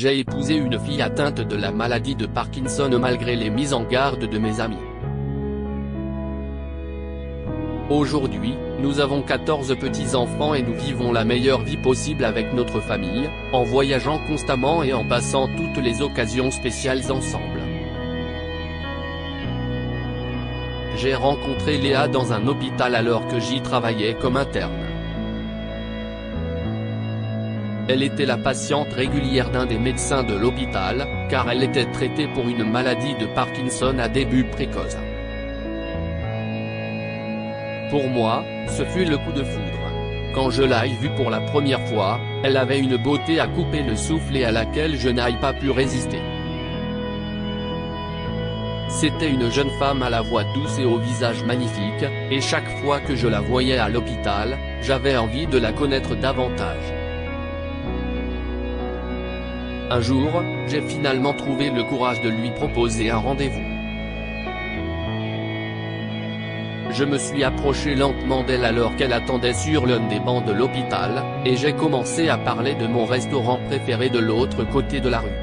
J'ai épousé une fille atteinte de la maladie de Parkinson malgré les mises en garde de mes amis. Aujourd'hui, nous avons 14 petits-enfants et nous vivons la meilleure vie possible avec notre famille, en voyageant constamment et en passant toutes les occasions spéciales ensemble. J'ai rencontré Léa dans un hôpital alors que j'y travaillais comme interne. Elle était la patiente régulière d'un des médecins de l'hôpital, car elle était traitée pour une maladie de Parkinson à début précoce. Pour moi, ce fut le coup de foudre. Quand je l'ai vue pour la première fois, elle avait une beauté à couper le souffle et à laquelle je n'ai pas pu résister. C'était une jeune femme à la voix douce et au visage magnifique, et chaque fois que je la voyais à l'hôpital, j'avais envie de la connaître davantage. Un jour, j'ai finalement trouvé le courage de lui proposer un rendez-vous. Je me suis approché lentement d'elle alors qu'elle attendait sur l'un des bancs de l'hôpital, et j'ai commencé à parler de mon restaurant préféré de l'autre côté de la rue.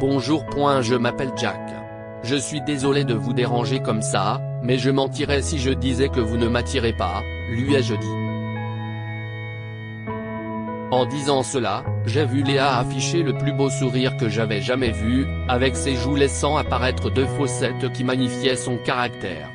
Bonjour. Je m'appelle Jack. Je suis désolé de vous déranger comme ça, mais je mentirais si je disais que vous ne m'attirez pas, lui ai-je dit. En disant cela, j'ai vu Léa afficher le plus beau sourire que j'avais jamais vu, avec ses joues laissant apparaître deux fossettes qui magnifiaient son caractère.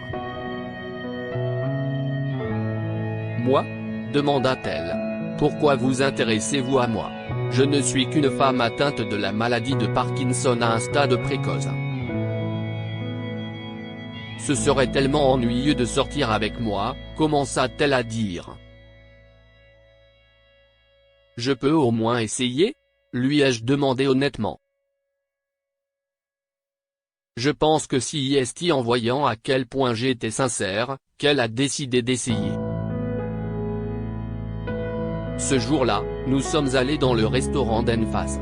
Moi ? demanda-t-elle. Pourquoi vous intéressez-vous à moi ? Je ne suis qu'une femme atteinte de la maladie de Parkinson à un stade précoce. Ce serait tellement ennuyeux de sortir avec moi, commença-t-elle à dire. Je peux au moins essayer ? lui ai-je demandé honnêtement. Je pense que si est en voyant à quel point j'étais sincère, qu'elle a décidé d'essayer. Ce jour-là, nous sommes allés dans le restaurant d'en face.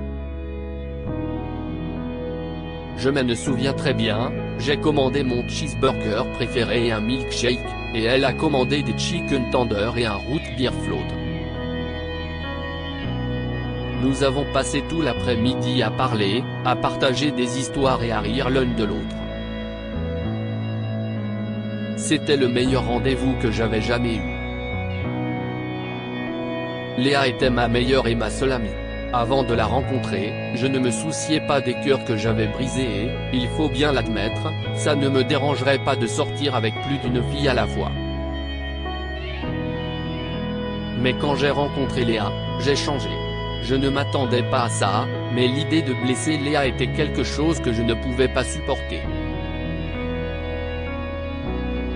Je me souviens très bien, j'ai commandé mon cheeseburger préféré et un milkshake, et elle a commandé des chicken tenders et un root beer float. Nous avons passé tout l'après-midi à parler, à partager des histoires et à rire l'un de l'autre. C'était le meilleur rendez-vous que j'avais jamais eu. Léa était ma meilleure et ma seule amie. Avant de la rencontrer, je ne me souciais pas des cœurs que j'avais brisés et, il faut bien l'admettre, ça ne me dérangerait pas de sortir avec plus d'une fille à la fois. Mais quand j'ai rencontré Léa, j'ai changé. Je ne m'attendais pas à ça, mais l'idée de blesser Léa était quelque chose que je ne pouvais pas supporter.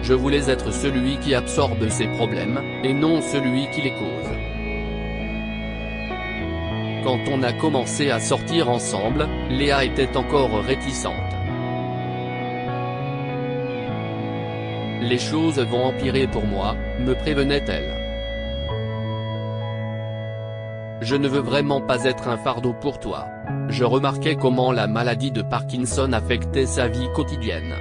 Je voulais être celui qui absorbe ses problèmes, et non celui qui les cause. Quand on a commencé à sortir ensemble, Léa était encore réticente. Les choses vont empirer pour moi, me prévenait-elle. Je ne veux vraiment pas être un fardeau pour toi. Je remarquais comment la maladie de Parkinson affectait sa vie quotidienne.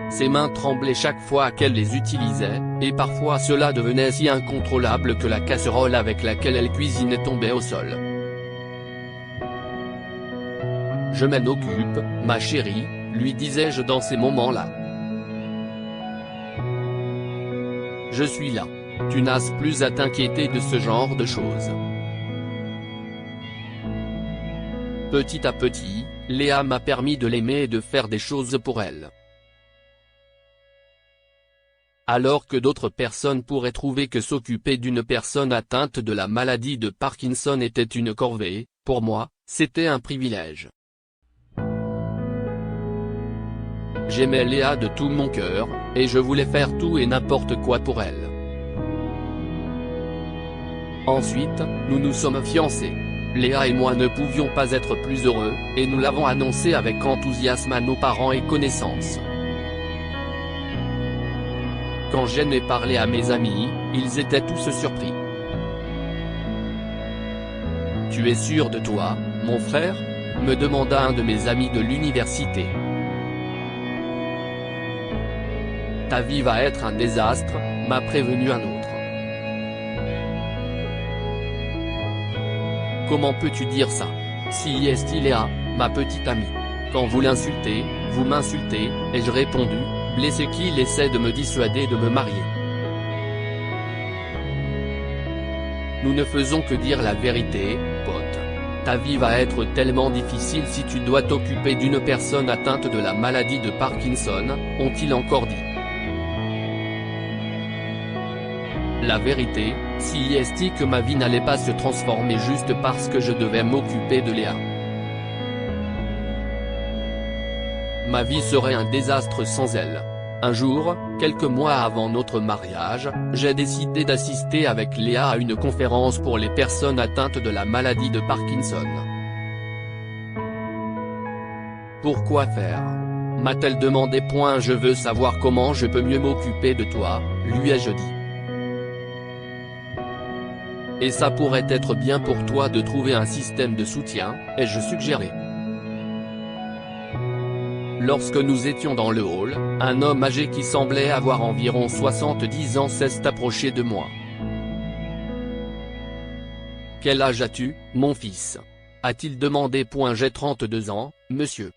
Ses mains tremblaient chaque fois qu'elle les utilisait, et parfois cela devenait si incontrôlable que la casserole avec laquelle elle cuisinait tombait au sol. Je m'en occupe, ma chérie, lui disais-je dans ces moments-là. Je suis là. Tu n'as plus à t'inquiéter de ce genre de choses. Petit à petit, Léa m'a permis de l'aimer et de faire des choses pour elle. Alors que d'autres personnes pourraient trouver que s'occuper d'une personne atteinte de la maladie de Parkinson était une corvée, pour moi, c'était un privilège. J'aimais Léa de tout mon cœur, et je voulais faire tout et n'importe quoi pour elle. Ensuite, nous nous sommes fiancés. Léa et moi ne pouvions pas être plus heureux, et nous l'avons annoncé avec enthousiasme à nos parents et connaissances. Quand j'en ai parlé à mes amis, ils étaient tous surpris. « Tu es sûr de toi, mon frère ?» me demanda un de mes amis de l'université. « Ta vie va être un désastre », m'a prévenu un autre. Comment peux-tu dire ça? Si est-il Léa, ma petite amie. Quand vous l'insultez, vous m'insultez, ai-je répondu, blessé qu'il essaie de me dissuader de me marier. Nous ne faisons que dire la vérité, pote. Ta vie va être tellement difficile si tu dois t'occuper d'une personne atteinte de la maladie de Parkinson, ont-ils encore dit. La vérité, si est que ma vie n'allait pas se transformer juste parce que je devais m'occuper de Léa. Ma vie serait un désastre sans elle. Un jour, quelques mois avant notre mariage, j'ai décidé d'assister avec Léa à une conférence pour les personnes atteintes de la maladie de Parkinson. Pourquoi faire? M'a-t-elle demandé. Je veux savoir comment je peux mieux m'occuper de toi, lui ai-je dit. Et ça pourrait être bien pour toi de trouver un système de soutien, ai-je suggéré. Lorsque nous étions dans le hall, un homme âgé qui semblait avoir environ 70 ans s'est approché de moi. « Quel âge as-tu, mon fils ?» a-t-il demandé. J'ai 32 ans, monsieur.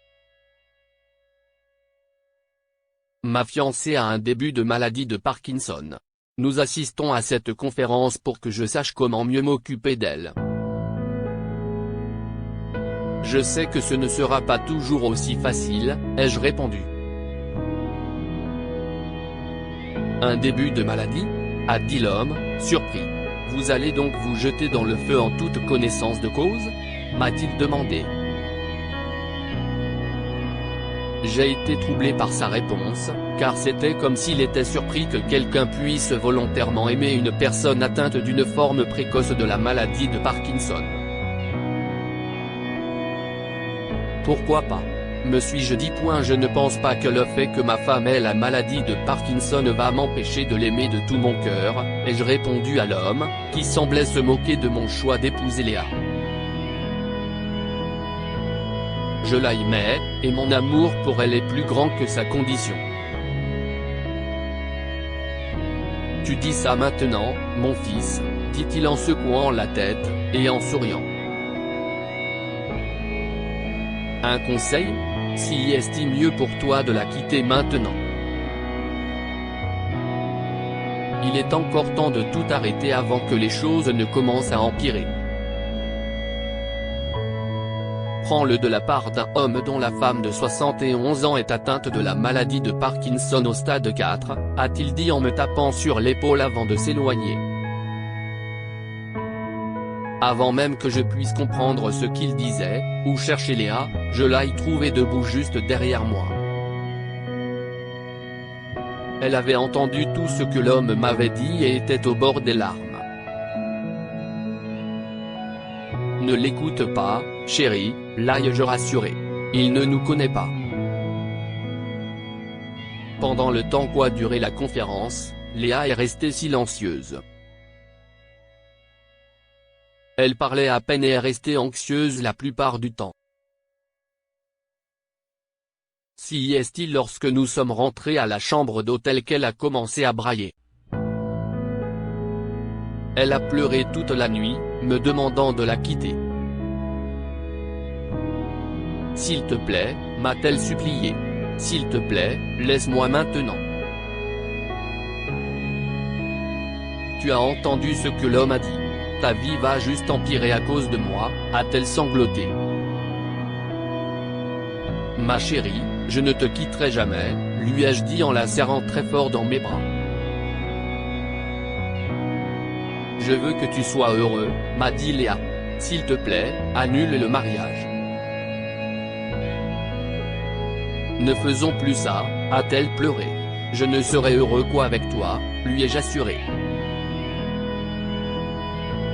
Ma fiancée a un début de maladie de Parkinson. Nous assistons à cette conférence pour que je sache comment mieux m'occuper d'elle. Je sais que ce ne sera pas toujours aussi facile, ai-je répondu. Un début de maladie? A dit l'homme, surpris. Vous allez donc vous jeter dans le feu en toute connaissance de cause? M'a-t-il demandé. J'ai été troublé par sa réponse, car c'était comme s'il était surpris que quelqu'un puisse volontairement aimer une personne atteinte d'une forme précoce de la maladie de Parkinson. Pourquoi pas? Me suis-je dit. Je ne pense pas que le fait que ma femme ait la maladie de Parkinson va m'empêcher de l'aimer de tout mon cœur, ai-je répondu à l'homme, qui semblait se moquer de mon choix d'épouser Léa. Je l'aimais, et mon amour pour elle est plus grand que sa condition. Tu dis ça maintenant, mon fils, dit-il en secouant la tête, et en souriant. Un conseil? Si est mieux pour toi de la quitter maintenant. Il est encore temps de tout arrêter avant que les choses ne commencent à empirer. Prends-le de la part d'un homme dont la femme de 71 ans est atteinte de la maladie de Parkinson au stade 4, a-t-il dit en me tapant sur l'épaule avant de s'éloigner. Avant même que je puisse comprendre ce qu'il disait, ou chercher Léa, je l'ai trouvée debout juste derrière moi. Elle avait entendu tout ce que l'homme m'avait dit et était au bord des larmes. Ne l'écoute pas, chérie, l'ai-je rassuré. Il ne nous connaît pas. Pendant le temps qu'a duré la conférence, Léa est restée silencieuse. Elle parlait à peine et est restée anxieuse la plupart du temps. Si est-il lorsque nous sommes rentrés à la chambre d'hôtel qu'elle a commencé à brailler. Elle a pleuré toute la nuit, me demandant de la quitter. S'il te plaît, m'a-t-elle supplié. S'il te plaît, laisse-moi maintenant. Tu as entendu ce que l'homme a dit. Ta vie va juste empirer à cause de moi, a-t-elle sangloté. Ma chérie, je ne te quitterai jamais, lui ai-je dit en la serrant très fort dans mes bras. Je veux que tu sois heureux, m'a dit Léa. S'il te plaît, annule le mariage. Ne faisons plus ça, a-t-elle pleuré. Je ne serai heureux qu'avec toi, lui ai-je assuré.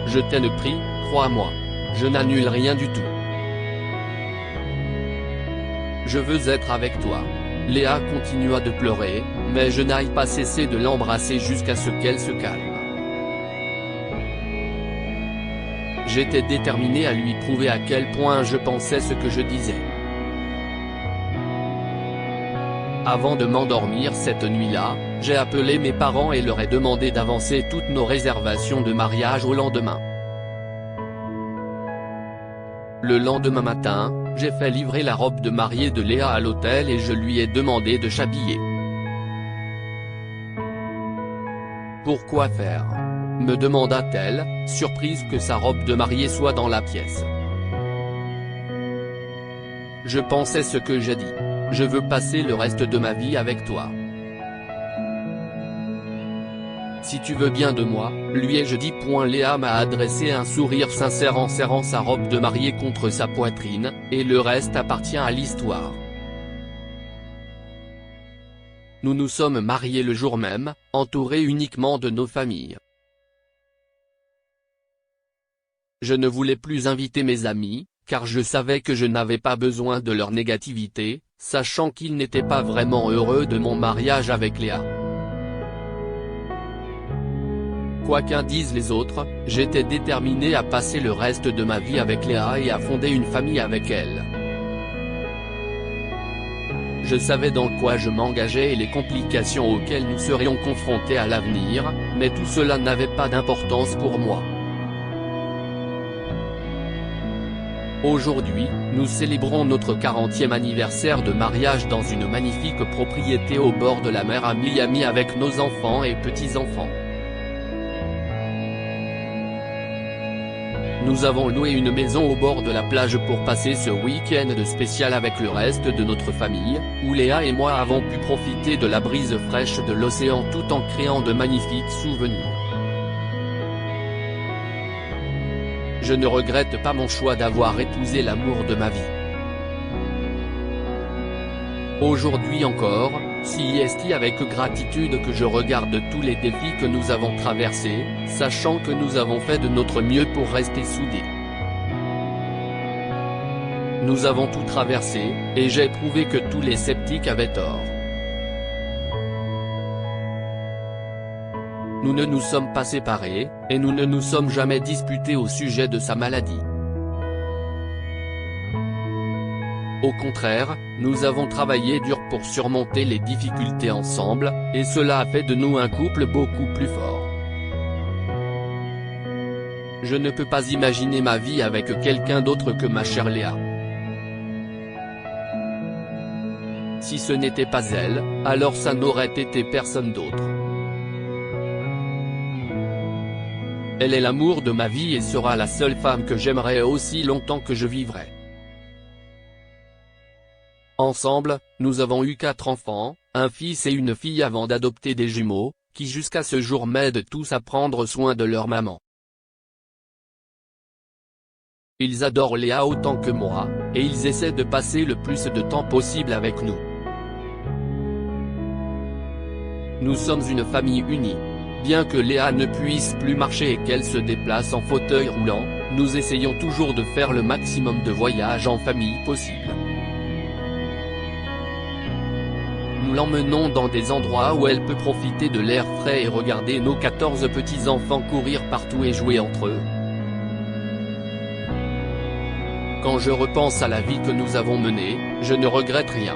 Je t'en prie, crois-moi. Je n'annule rien du tout. Je veux être avec toi. Léa continua de pleurer, mais je n'ai pas cessé de l'embrasser jusqu'à ce qu'elle se calme. J'étais déterminé à lui prouver à quel point je pensais ce que je disais. Avant de m'endormir cette nuit-là, j'ai appelé mes parents et leur ai demandé d'avancer toutes nos réservations de mariage au lendemain. Le lendemain matin, j'ai fait livrer la robe de mariée de Léa à l'hôtel et je lui ai demandé de s'habiller. Pourquoi faire ? Me demanda-t-elle, surprise que sa robe de mariée soit dans la pièce. Je pensais ce que j'ai dit. Je veux passer le reste de ma vie avec toi. Si tu veux bien de moi, lui ai-je dit. Léa m'a adressé un sourire sincère en serrant sa robe de mariée contre sa poitrine, et le reste appartient à l'histoire. Nous nous sommes mariés le jour même, entourés uniquement de nos familles. Je ne voulais plus inviter mes amis, car je savais que je n'avais pas besoin de leur négativité, sachant qu'ils n'étaient pas vraiment heureux de mon mariage avec Léa. Quoi qu'en disent les autres, j'étais déterminé à passer le reste de ma vie avec Léa et à fonder une famille avec elle. Je savais dans quoi je m'engageais et les complications auxquelles nous serions confrontés à l'avenir, mais tout cela n'avait pas d'importance pour moi. Aujourd'hui, nous célébrons notre 40e anniversaire de mariage dans une magnifique propriété au bord de la mer à Miami avec nos enfants et petits-enfants. Nous avons loué une maison au bord de la plage pour passer ce week-end spécial avec le reste de notre famille, où Léa et moi avons pu profiter de la brise fraîche de l'océan tout en créant de magnifiques souvenirs. Je ne regrette pas mon choix d'avoir épousé l'amour de ma vie. Aujourd'hui encore, si est avec gratitude que je regarde tous les défis que nous avons traversés, sachant que nous avons fait de notre mieux pour rester soudés. Nous avons tout traversé, et j'ai prouvé que tous les sceptiques avaient tort. Nous ne nous sommes pas séparés, et nous ne nous sommes jamais disputés au sujet de sa maladie. Au contraire, nous avons travaillé dur pour surmonter les difficultés ensemble, et cela a fait de nous un couple beaucoup plus fort. Je ne peux pas imaginer ma vie avec quelqu'un d'autre que ma chère Léa. Si ce n'était pas elle, alors ça n'aurait été personne d'autre. Elle est l'amour de ma vie et sera la seule femme que j'aimerai aussi longtemps que je vivrai. Ensemble, nous avons eu 4 enfants, un fils et une fille avant d'adopter des jumeaux, qui jusqu'à ce jour m'aident tous à prendre soin de leur maman. Ils adorent Léa autant que moi, et ils essaient de passer le plus de temps possible avec nous. Nous sommes une famille unie. Bien que Léa ne puisse plus marcher et qu'elle se déplace en fauteuil roulant, nous essayons toujours de faire le maximum de voyages en famille possible. Nous l'emmenons dans des endroits où elle peut profiter de l'air frais et regarder nos 14 petits-enfants courir partout et jouer entre eux. Quand je repense à la vie que nous avons menée, je ne regrette rien.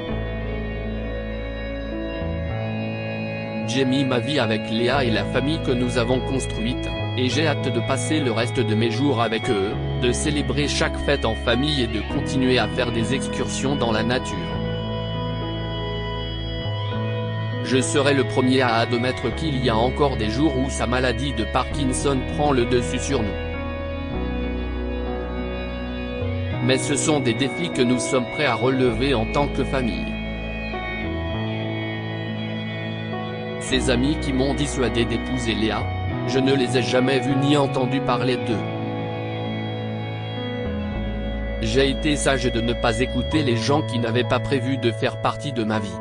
J'ai mis ma vie avec Léa et la famille que nous avons construite, et j'ai hâte de passer le reste de mes jours avec eux, de célébrer chaque fête en famille et de continuer à faire des excursions dans la nature. Je serai le premier à admettre qu'il y a encore des jours où sa maladie de Parkinson prend le dessus sur nous. Mais ce sont des défis que nous sommes prêts à relever en tant que famille. Ces amis qui m'ont dissuadé d'épouser Léa, je ne les ai jamais vus ni entendu parler d'eux. J'ai été sage de ne pas écouter les gens qui n'avaient pas prévu de faire partie de ma vie.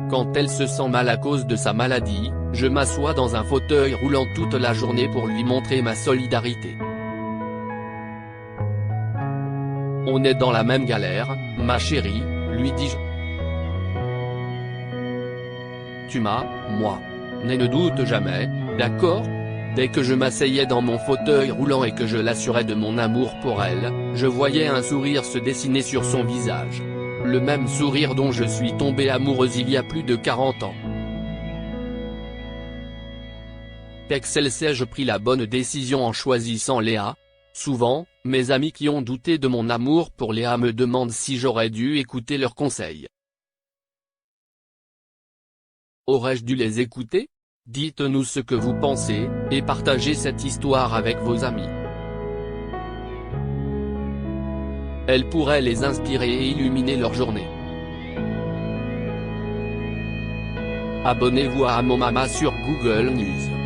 Quand elle se sent mal à cause de sa maladie, je m'assois dans un fauteuil roulant toute la journée pour lui montrer ma solidarité. On est dans la même galère, ma chérie, lui dis-je. Tu m'as, moi. Ne doute jamais, d'accord ? Dès que je m'asseyais dans mon fauteuil roulant et que je l'assurais de mon amour pour elle, je voyais un sourire se dessiner sur son visage. Le même sourire dont je suis tombée amoureuse il y a plus de 40 ans. Pexel sais-je pris la bonne décision en choisissant Léa ? Souvent, mes amis qui ont douté de mon amour pour Léa me demandent si j'aurais dû écouter leurs conseils. Aurais-je dû les écouter? Dites-nous ce que vous pensez, et partagez cette histoire avec vos amis. Elle pourrait les inspirer et illuminer leur journée. Abonnez-vous à Mon Mama sur Google News.